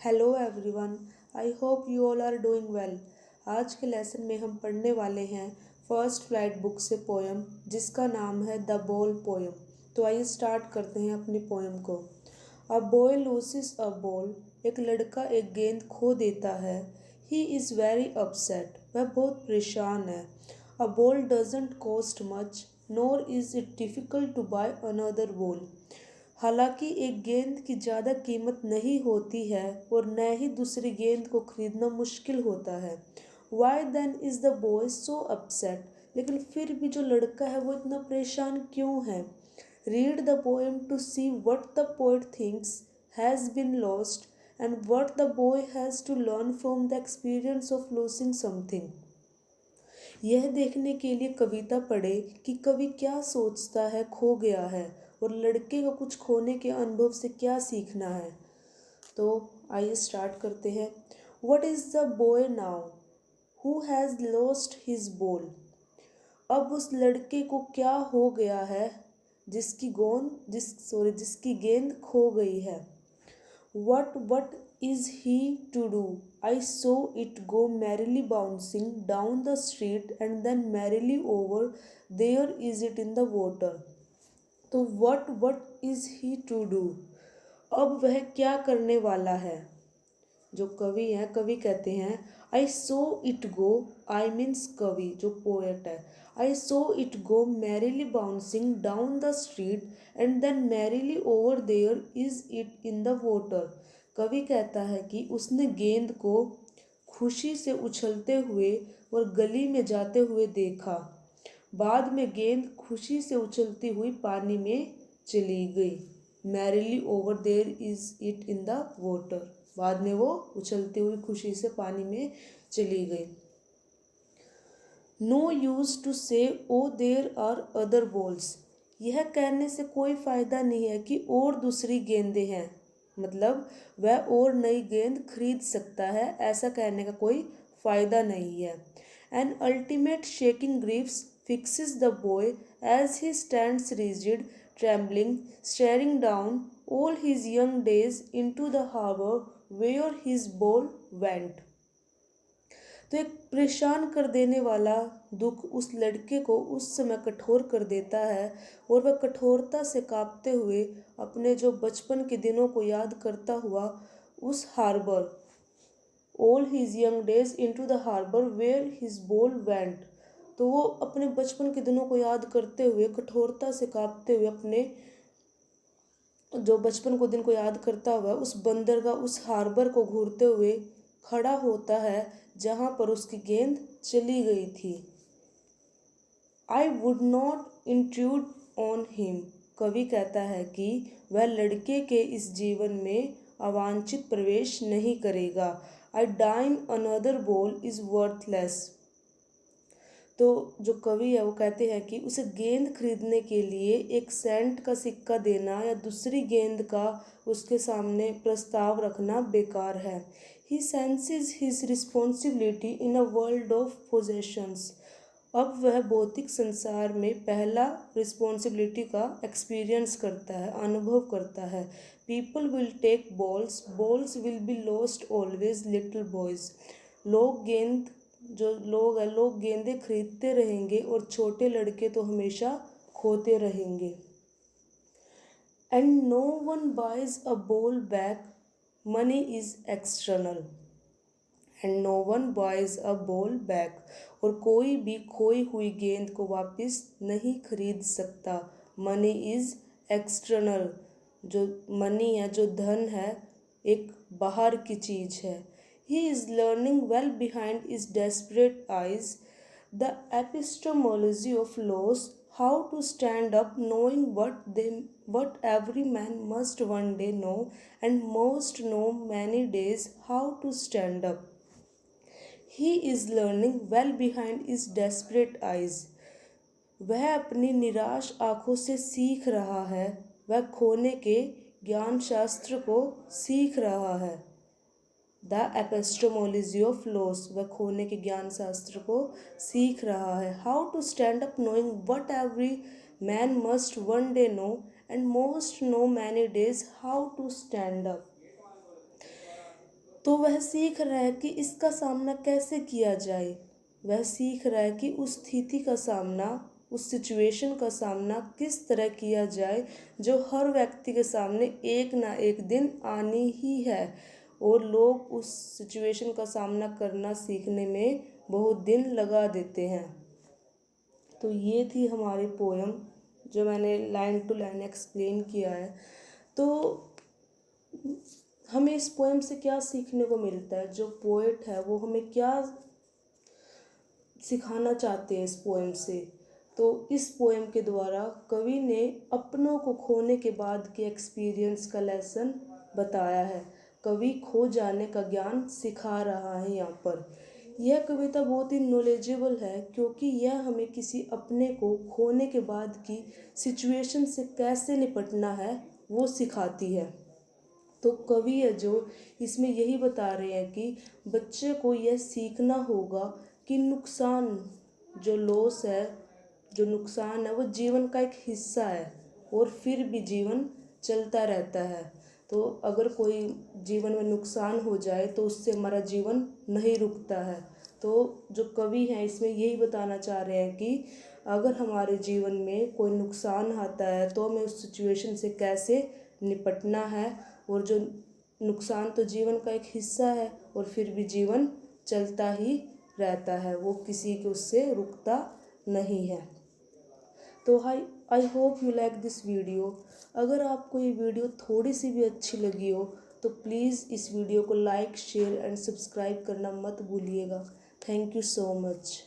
Hello everyone, I hope you all are doing well. आज के lesson में हम पढ़ने वाले हैं फर्स्ट फ्लाइट बुक से पोएम जिसका नाम है द बोल पोएम। तो आइए स्टार्ट करते हैं अपनी पोएम को। अ बॉय लूसिस अ बॉल, एक लड़का एक गेंद खो देता है। ही इज़ वेरी अपसेट, वह बहुत परेशान है। A ball doesn't cost much, nor is it difficult to buy another ball. हालांकि एक गेंद की ज़्यादा कीमत नहीं होती है और न ही दूसरी गेंद को खरीदना मुश्किल होता है। Why then is the boy so upset, लेकिन फिर भी जो लड़का है वो इतना परेशान क्यों है। Read the poem to see what the poet thinks has been lost and what the boy has to learn from the experience of losing something. यह देखने के लिए कविता पढ़े कि कवि क्या सोचता है खो गया है और लड़के को कुछ खोने के अनुभव से क्या सीखना है। तो आइए स्टार्ट करते हैं। What is the boy now who has lost his ball. अब उस लड़के को क्या हो गया है जिसकी गेंद खो गई है। What is he to do? I saw it go merrily bouncing down the street and then merrily over there is it in the water. तो what is he to do? अब वह क्या करने वाला है। जो कवि हैं, कवि कहते हैं आई saw it go, I means कवि जो पोएट है। I saw it go merrily bouncing down the street and then merrily over there is it in the water. कवि कहता है कि उसने गेंद को खुशी से उछलते हुए और गली में जाते हुए देखा। बाद में गेंद खुशी से उछलती हुई पानी में चली गई। Merrily over there is it in the water, बाद में वो उछलती हुई खुशी से पानी में चली गई। नो यूज टू से oh there are other balls, यह कहने से कोई फ़ायदा नहीं है कि और दूसरी गेंदें हैं, मतलब वह और नई गेंद खरीद सकता है, ऐसा कहने का कोई फ़ायदा नहीं है। An ultimate shaking Greaves fixes the boy as he stands rigid, trembling, staring down all his young days into the harbor where his ball went. तो एक परेशान कर देने वाला दुख उस लड़के को उस समय कठोर कर देता है और वह कठोरता से कांपते हुए अपने जो बचपन के दिनों को याद करता हुआ उस harbour, all his young days into the harbor where his ball went, तो वो अपने बचपन के दिनों को याद करते हुए कठोरता से कांपते हुए अपने जो बचपन को दिन को याद करता हुआ उस बंदरगाह उस हार्बर को घूरते हुए खड़ा होता है जहाँ पर उसकी गेंद चली गई थी। I would not intrude on him, कवि कहता है कि वह लड़के के इस जीवन में अवांछित प्रवेश नहीं करेगा। I dime another ball is worthless, तो जो कवि है वो कहते हैं कि उसे गेंद खरीदने के लिए एक सेंट का सिक्का देना या दूसरी गेंद का उसके सामने प्रस्ताव रखना बेकार है। He senses his responsibility in a world of possessions, अब वह भौतिक संसार में पहला रिस्पॉन्सिबिलिटी का एक्सपीरियंस करता है, अनुभव करता है। People will take balls, balls will be lost always little boys, लोग गेंदें खरीदते रहेंगे और छोटे लड़के तो हमेशा खोते रहेंगे। And no one buys a ball back, money is external. And no one buys a ball back, और कोई भी खोई हुई गेंद को वापस नहीं खरीद सकता। मनी इज़ एक्सटर्नल, जो मनी है, जो धन है, एक बाहर की चीज़ है। He is learning well behind his desperate eyes the epistemology of loss, how to stand up, knowing what every man must one day know and must know many days how to stand up. He is learning well behind his desperate eyes. वह अपनी निराश आँखों से सीख रहा है, वह खोने के ज्ञान शास्त्र को सीख रहा है। द एपिस्टेमोलॉजी ऑफ लॉस, वह खोने के ज्ञान शास्त्र को सीख रहा है। How to stand up, knowing what every man must one day know and most know many days how to stand up. तो वह सीख रहा है कि इसका सामना कैसे किया जाए। वह सीख रहा है कि उस स्थिति का सामना, उस सिचुएशन का सामना किस तरह किया जाए जो हर व्यक्ति के सामने एक ना एक दिन आनी ही है, और लोग उस सिचुएशन का सामना करना सीखने में बहुत दिन लगा देते हैं। तो ये थी हमारी पोयम जो मैंने लाइन टू लाइन एक्सप्लेन किया है। तो हमें इस पोएम से क्या सीखने को मिलता है, जो पोएट है वो हमें क्या सिखाना चाहते हैं इस पोएम से। तो इस पोएम के द्वारा कवि ने अपनों को खोने के बाद के एक्सपीरियंस का लेसन बताया है। कवि खो जाने का ज्ञान सिखा रहा है यहाँ पर। यह कविता बहुत ही नॉलेजेबल है क्योंकि यह हमें किसी अपने को खोने के बाद की सिचुएशन से कैसे निपटना है वो सिखाती है। तो कवि है जो इसमें यही बता रहे हैं कि बच्चे को यह सीखना होगा कि नुकसान, जो लॉस है, जो नुकसान है वो जीवन का एक हिस्सा है, और फिर भी जीवन चलता रहता है। तो अगर कोई जीवन में नुकसान हो जाए तो उससे हमारा जीवन नहीं रुकता है। तो जो कवि हैं इसमें यही बताना चाह रहे हैं कि अगर हमारे जीवन में कोई नुकसान आता है तो हमें उस सिचुएशन से कैसे निपटना है, और जो नुकसान तो जीवन का एक हिस्सा है और फिर भी जीवन चलता ही रहता है, वो किसी के उससे रुकता नहीं है। तो आई hope you like this video. अगर आपको ये वीडियो थोड़ी सी भी अच्छी लगी हो तो प्लीज़ इस वीडियो को लाइक, शेयर एंड सब्सक्राइब करना मत भूलिएगा। Thank you so much.